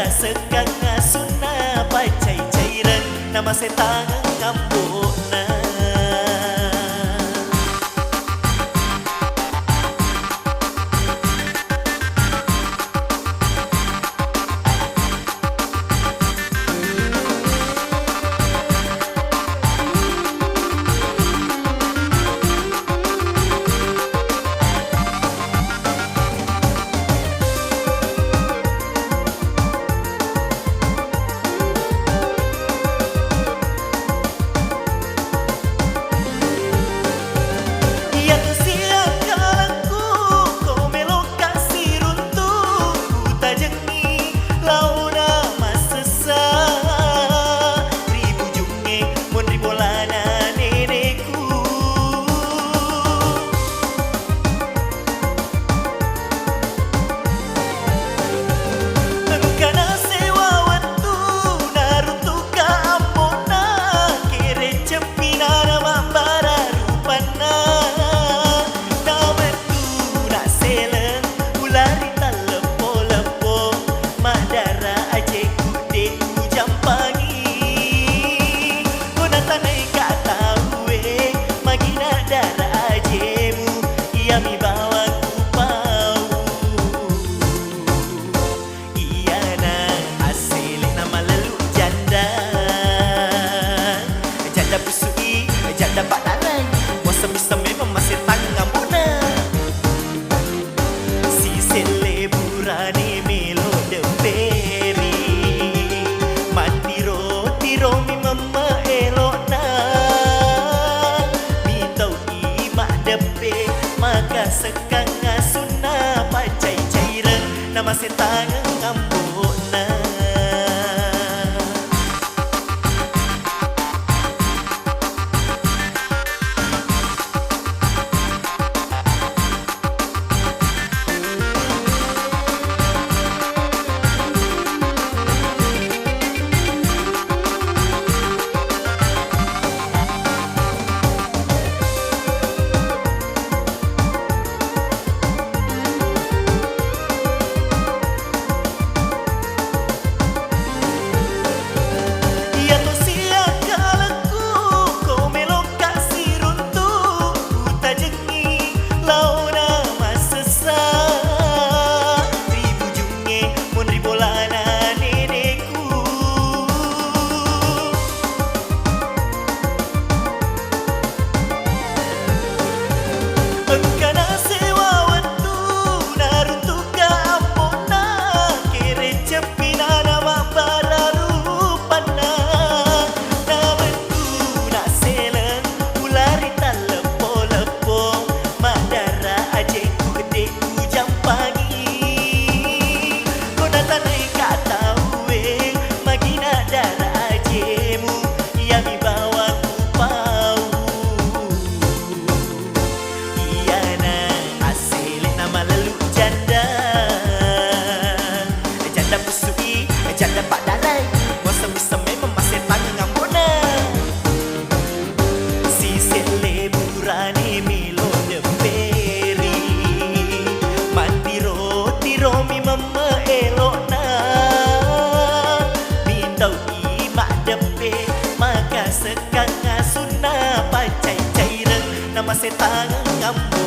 sekang ngasuna pacai cairan nama setang ngambuna. Dapat darai Masa bisa memang masih tangan puna. Si seleburani melo de peri mandi roti romi mama elokna. Mi tau i mak depe maka sekang ngasuna pacai cairan nama setang ngambuna. Dapat darai Masa bisa memang masih tangan ngambuna. Si seleburani milo de peri mandi roti romi mama elokna. Mi tau i mak depe maka sekang ngasuna pacai cairan nama setang ngambuna.